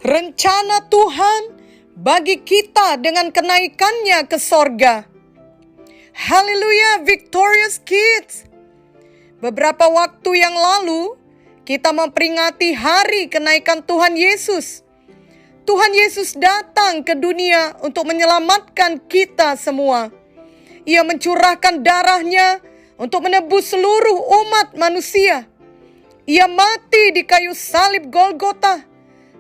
rencana Tuhan bagi kita dengan kenaikannya ke sorga. Haleluya, Victorious Kids. Beberapa waktu yang lalu, kita memperingati hari kenaikan Tuhan Yesus. Tuhan Yesus datang ke dunia untuk menyelamatkan kita semua. Ia mencurahkan darahnya untuk menebus seluruh umat manusia. Ia mati di kayu salib Golgota.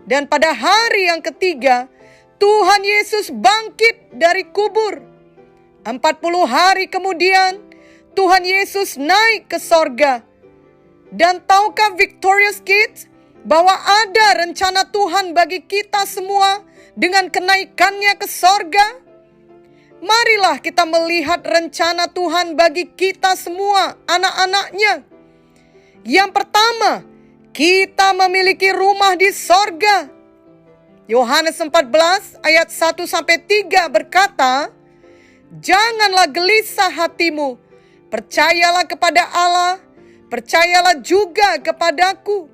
Dan pada hari yang ketiga, Tuhan Yesus bangkit dari kubur. 40 hari kemudian, Tuhan Yesus naik ke sorga. Dan tahukah Victorious Kids, bahwa ada rencana Tuhan bagi kita semua dengan kenaikannya ke sorga? Marilah kita melihat rencana Tuhan bagi kita semua, anak-anaknya. Yang pertama, kita memiliki rumah di sorga. Yohanes 14 ayat 1-3 berkata, "Janganlah gelisah hatimu, percayalah kepada Allah, percayalah juga kepadaku.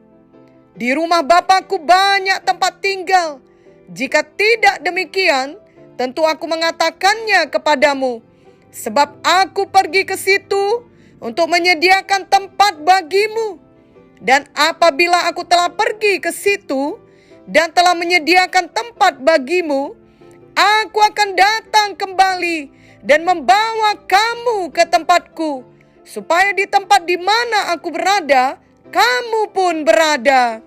Di rumah Bapa-Ku banyak tempat tinggal. Jika tidak demikian, tentu Aku mengatakannya kepadamu. Sebab Aku pergi ke situ untuk menyediakan tempat bagimu. Dan apabila Aku telah pergi ke situ dan telah menyediakan tempat bagimu, Aku akan datang kembali dan membawa kamu ke tempatku, supaya di tempat di mana Aku berada, kamu pun berada."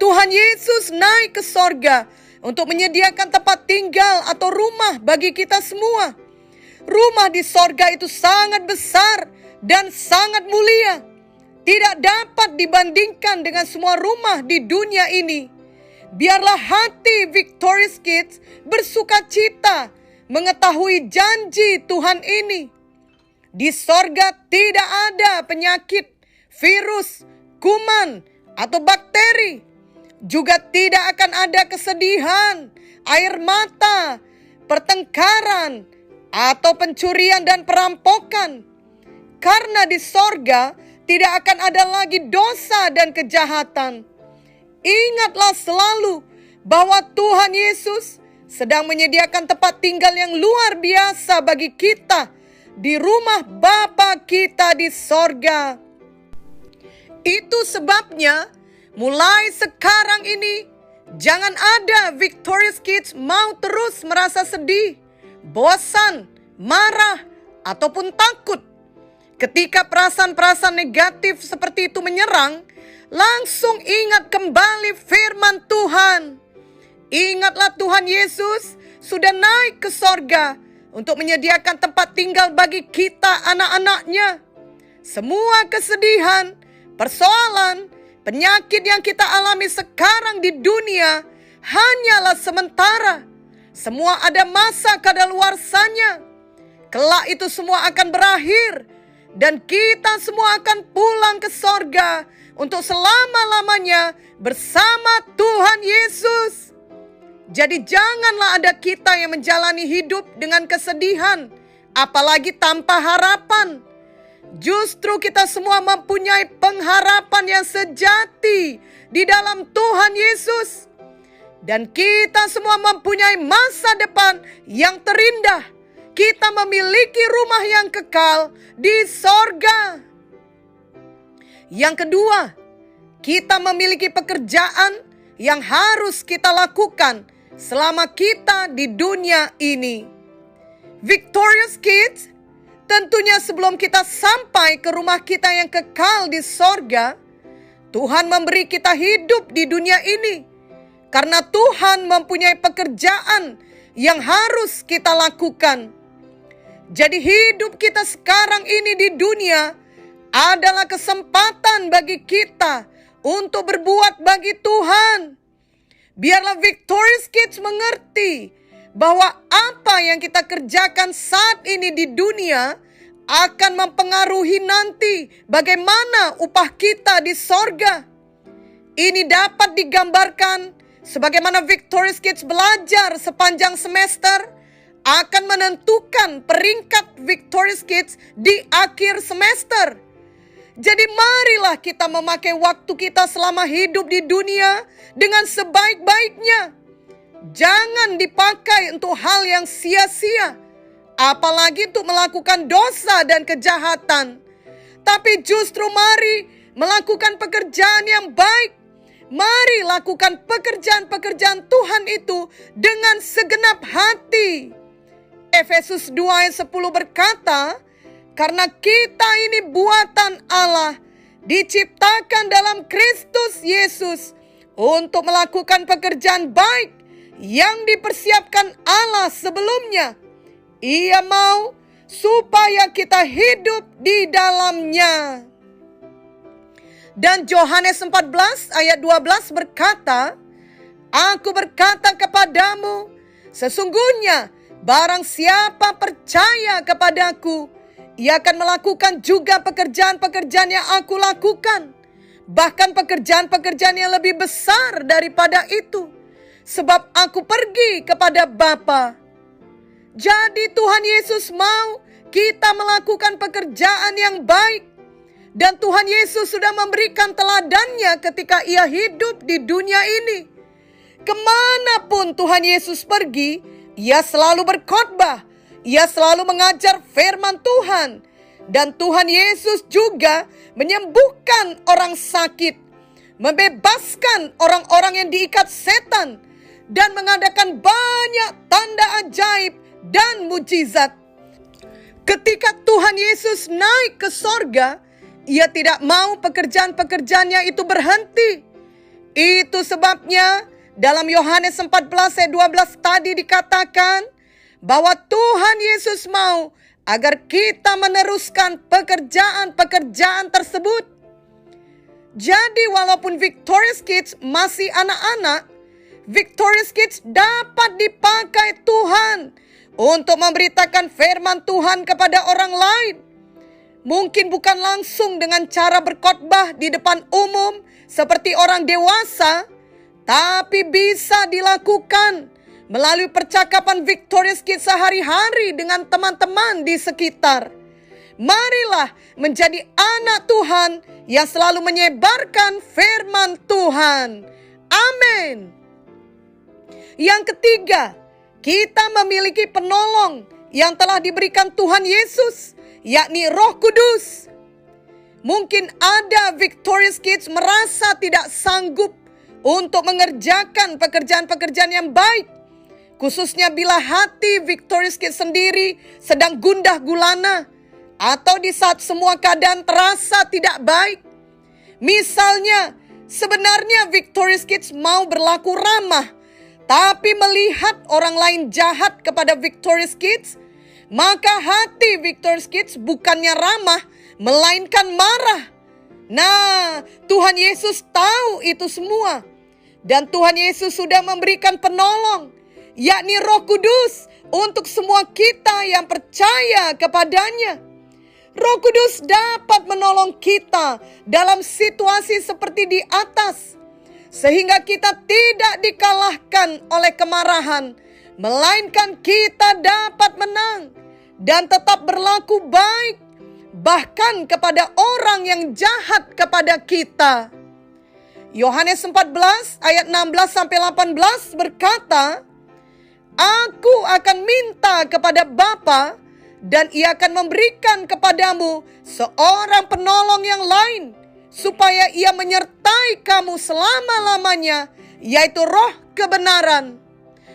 Tuhan Yesus naik ke sorga untuk menyediakan tempat tinggal atau rumah bagi kita semua. Rumah di sorga itu sangat besar dan sangat mulia. Tidak dapat dibandingkan dengan semua rumah di dunia ini. Biarlah hati Victorious Kids bersuka cita mengetahui janji Tuhan ini. Di sorga tidak ada penyakit, virus, kuman, atau bakteri. Juga tidak akan ada kesedihan, air mata, pertengkaran, atau pencurian dan perampokan. Karena di sorga tidak akan ada lagi dosa dan kejahatan. Ingatlah selalu bahwa Tuhan Yesus sedang menyediakan tempat tinggal yang luar biasa bagi kita di rumah Bapa kita di sorga. Itu sebabnya mulai sekarang ini jangan ada Victorious Kids mau terus merasa sedih, bosan, marah, ataupun takut. Ketika perasaan-perasaan negatif seperti itu menyerang, langsung ingat kembali firman Tuhan. Ingatlah Tuhan Yesus sudah naik ke sorga untuk menyediakan tempat tinggal bagi kita anak-anaknya. Semua kesedihan, persoalan, penyakit yang kita alami sekarang di dunia hanyalah sementara. Semua ada masa kadaluarsanya. Kelak itu semua akan berakhir. Dan kita semua akan pulang ke sorga untuk selama-lamanya bersama Tuhan Yesus. Jadi janganlah ada kita yang menjalani hidup dengan kesedihan, apalagi tanpa harapan. Justru kita semua mempunyai pengharapan yang sejati di dalam Tuhan Yesus. Dan kita semua mempunyai masa depan yang terindah. Kita memiliki rumah yang kekal di sorga. Yang kedua, kita memiliki pekerjaan yang harus kita lakukan selama kita di dunia ini. Victorious Kids, tentunya sebelum kita sampai ke rumah kita yang kekal di sorga, Tuhan memberi kita hidup di dunia ini. Karena Tuhan mempunyai pekerjaan yang harus kita lakukan. Jadi hidup kita sekarang ini di dunia adalah kesempatan bagi kita untuk berbuat bagi Tuhan. Biarlah Victorious Kids mengerti bahwa apa yang kita kerjakan saat ini di dunia akan mempengaruhi nanti bagaimana upah kita di sorga. Ini dapat digambarkan sebagaimana Victorious Kids belajar sepanjang semester akan menentukan peringkat Victorious Kids di akhir semester. Jadi marilah kita memakai waktu kita selama hidup di dunia dengan sebaik-baiknya. Jangan dipakai untuk hal yang sia-sia, apalagi untuk melakukan dosa dan kejahatan. Tapi justru mari melakukan pekerjaan yang baik. Mari lakukan pekerjaan-pekerjaan Tuhan itu dengan segenap hati. Efesus 2 ayat 10 berkata, karena kita ini buatan Allah, diciptakan dalam Kristus Yesus untuk melakukan pekerjaan baik yang dipersiapkan Allah sebelumnya. Ia mau supaya kita hidup di dalamnya. Dan Yohanes 14 ayat 12 berkata, Aku berkata kepadamu, sesungguhnya barang siapa percaya kepadaku, ia akan melakukan juga pekerjaan-pekerjaan yang aku lakukan. Bahkan pekerjaan-pekerjaan yang lebih besar daripada itu. Sebab aku pergi kepada Bapa. Jadi Tuhan Yesus mau kita melakukan pekerjaan yang baik. Dan Tuhan Yesus sudah memberikan teladannya ketika ia hidup di dunia ini. Kemanapun Tuhan Yesus pergi, ia selalu berkhotbah. Ia selalu mengajar firman Tuhan. Dan Tuhan Yesus juga menyembuhkan orang sakit, membebaskan orang-orang yang diikat setan, dan mengadakan banyak tanda ajaib dan mujizat. Ketika Tuhan Yesus naik ke sorga, ia tidak mau pekerjaan-pekerjaannya itu berhenti. Itu sebabnya dalam Yohanes 14 ayat 12 tadi dikatakan bahwa Tuhan Yesus mau agar kita meneruskan pekerjaan-pekerjaan tersebut. Jadi walaupun Victorious Kids masih anak-anak, Victorious Kids dapat dipakai Tuhan untuk memberitakan firman Tuhan kepada orang lain. Mungkin bukan langsung dengan cara berkhotbah di depan umum seperti orang dewasa, tapi bisa dilakukan melalui percakapan Victorious Kids sehari-hari dengan teman-teman di sekitar. Marilah menjadi anak Tuhan yang selalu menyebarkan firman Tuhan. Amin. Yang ketiga, kita memiliki penolong yang telah diberikan Tuhan Yesus, yakni Roh Kudus. Mungkin ada Victorious Kids merasa tidak sanggup untuk mengerjakan pekerjaan-pekerjaan yang baik. Khususnya bila hati Victorious Kids sendiri sedang gundah gulana, atau di saat semua keadaan terasa tidak baik. Misalnya, sebenarnya Victorious Kids mau berlaku ramah, tapi melihat orang lain jahat kepada Victorious Kids, maka hati Victorious Kids bukannya ramah, melainkan marah. Nah, Tuhan Yesus tahu itu semua. Dan Tuhan Yesus sudah memberikan penolong, yakni Roh Kudus, untuk semua kita yang percaya kepadanya. Roh Kudus dapat menolong kita dalam situasi seperti di atas, sehingga kita tidak dikalahkan oleh kemarahan, melainkan kita dapat menang dan tetap berlaku baik, bahkan kepada orang yang jahat kepada kita. Yohanes 14 ayat 16-18 berkata, Aku akan minta kepada Bapa, dan ia akan memberikan kepadamu seorang penolong yang lain, supaya ia menyertai kamu selama-lamanya, yaitu Roh kebenaran.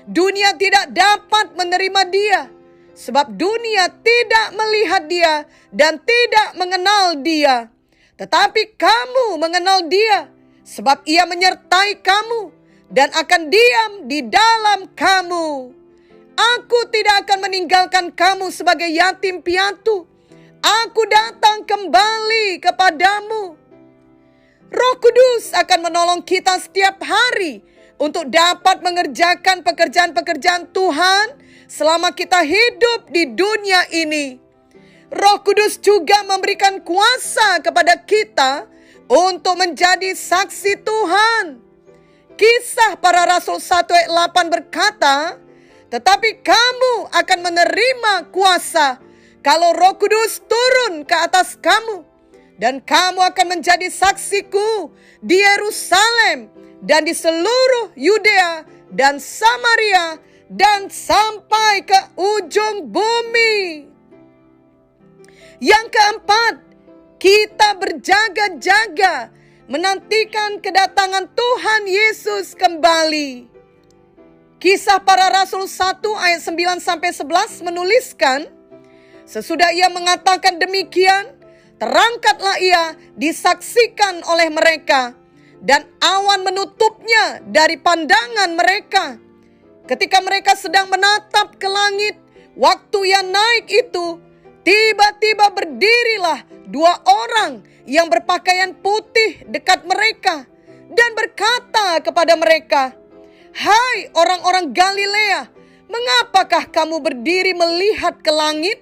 Dunia tidak dapat menerima dia, sebab dunia tidak melihat dia dan tidak mengenal dia. Tetapi kamu mengenal dia, sebab ia menyertai kamu dan akan diam di dalam kamu. Aku tidak akan meninggalkan kamu sebagai yatim piatu. Aku datang kembali kepadamu. Roh Kudus akan menolong kita setiap hari untuk dapat mengerjakan pekerjaan-pekerjaan Tuhan selama kita hidup di dunia ini. Roh Kudus juga memberikan kuasa kepada kita untuk menjadi saksi Tuhan. Kisah Para Rasul 1 ayat 8 berkata, tetapi kamu akan menerima kuasa kalau Roh Kudus turun ke atas kamu, Dan kamu akan menjadi saksiku di Yerusalem dan di seluruh Yudea dan Samaria dan sampai ke ujung bumi. Yang keempat, kita berjaga-jaga menantikan kedatangan Tuhan Yesus kembali. Kisah Para Rasul 1 ayat 9-11 menuliskan, sesudah ia mengatakan demikian, terangkatlah ia disaksikan oleh mereka, dan awan menutupnya dari pandangan mereka. Ketika mereka sedang menatap ke langit, waktu ia naik itu, tiba-tiba berdirilah 2 orang yang berpakaian putih dekat mereka, dan berkata kepada mereka, "Hai orang-orang Galilea, mengapakah kamu berdiri melihat ke langit?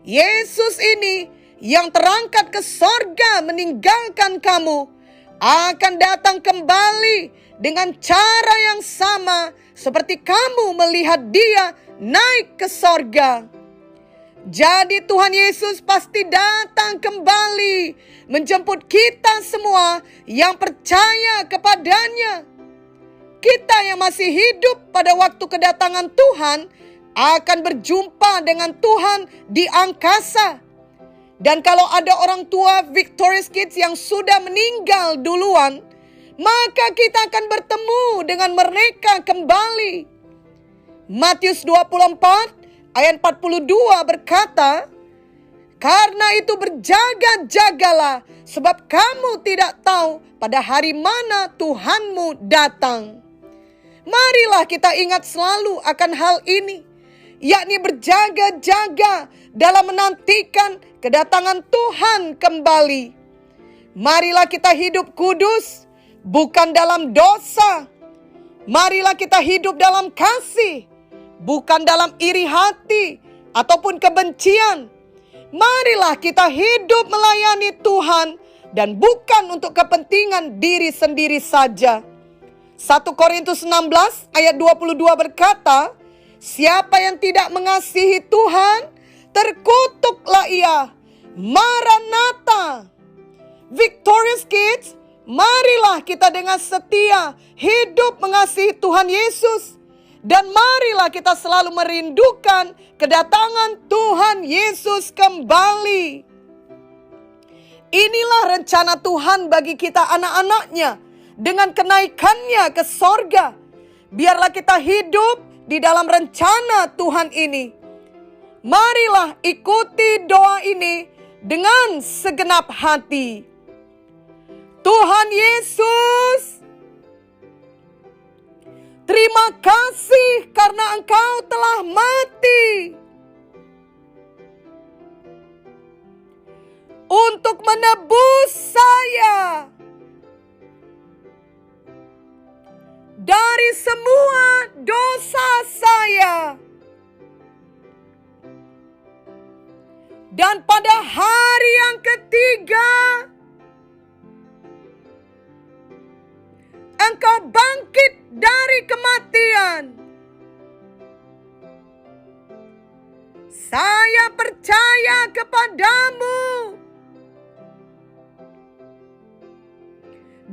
Yesus ini yang terangkat ke sorga meninggalkan kamu, akan datang kembali dengan cara yang sama seperti kamu melihat dia naik ke sorga." Jadi Tuhan Yesus pasti datang kembali menjemput kita semua yang percaya kepadanya. Kita yang masih hidup pada waktu kedatangan Tuhan akan berjumpa dengan Tuhan di angkasa. Dan kalau ada orang tua Victorious Kids yang sudah meninggal duluan, maka kita akan bertemu dengan mereka kembali. Matius 24 ayat 42 berkata, "Karena itu berjaga-jagalah, sebab kamu tidak tahu pada hari mana Tuhanmu datang." Marilah kita ingat selalu akan hal ini, yakni berjaga-jaga dalam menantikan kedatangan Tuhan kembali. Marilah kita hidup kudus, bukan dalam dosa. Marilah kita hidup dalam kasih, bukan dalam iri hati ataupun kebencian. Marilah kita hidup melayani Tuhan dan bukan untuk kepentingan diri sendiri saja. 1 Korintus 16 ayat 22 berkata, "Siapa yang tidak mengasihi Tuhan, terkutuklah ia." Maranatha. Victorious Kids, marilah kita dengan setia hidup mengasihi Tuhan Yesus. Dan marilah kita selalu merindukan kedatangan Tuhan Yesus kembali. Inilah rencana Tuhan bagi kita anak-anaknya dengan kenaikannya ke sorga. Biarlah kita hidup di dalam rencana Tuhan ini. Marilah ikuti doa ini dengan segenap hati. Tuhan Yesus, terima kasih karena Engkau telah mati untuk menebus saya dari semua dosa saya. Dan pada hari yang ketiga, Engkau bangkit dari kematian. Saya percaya kepadamu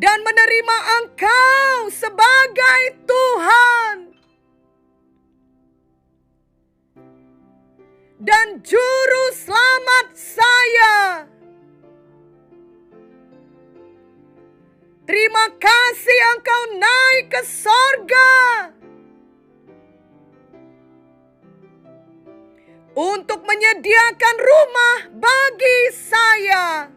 dan menerima Engkau sebagai Tuhan dan Juru Selamat saya. Terima kasih Engkau naik ke sorga untuk menyediakan rumah bagi saya.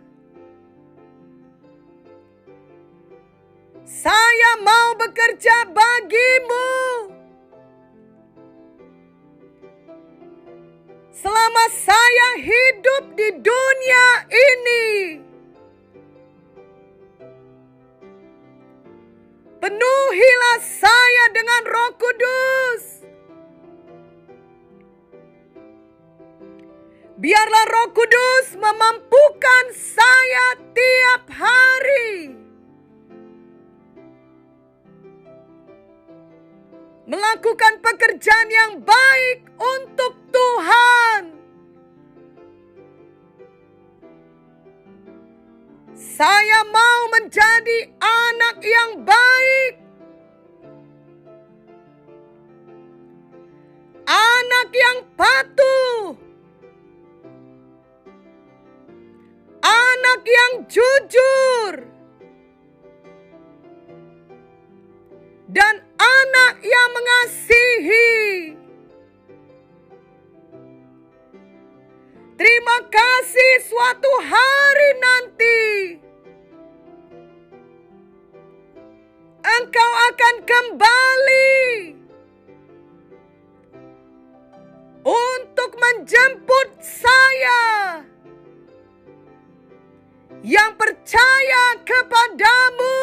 Saya mau bekerja bagimu selama saya hidup di dunia ini. Penuhilah saya dengan Roh Kudus. Biarlah Roh Kudus memampukan saya tiap hari melakukan pekerjaan yang baik untuk Tuhan. Saya mau menjadi anak yang baik, anak yang patuh, anak yang jujur, dan anak yang mengasihi. Terima kasih, suatu hari nanti Engkau akan kembali untuk menjemput saya yang percaya kepadamu.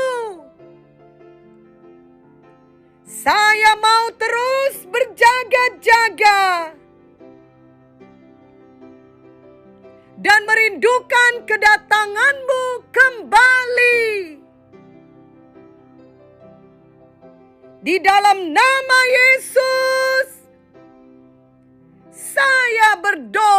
Saya mau terus berjaga-jaga dan merindukan kedatangan-Mu kembali. Di dalam nama Yesus, saya berdoa.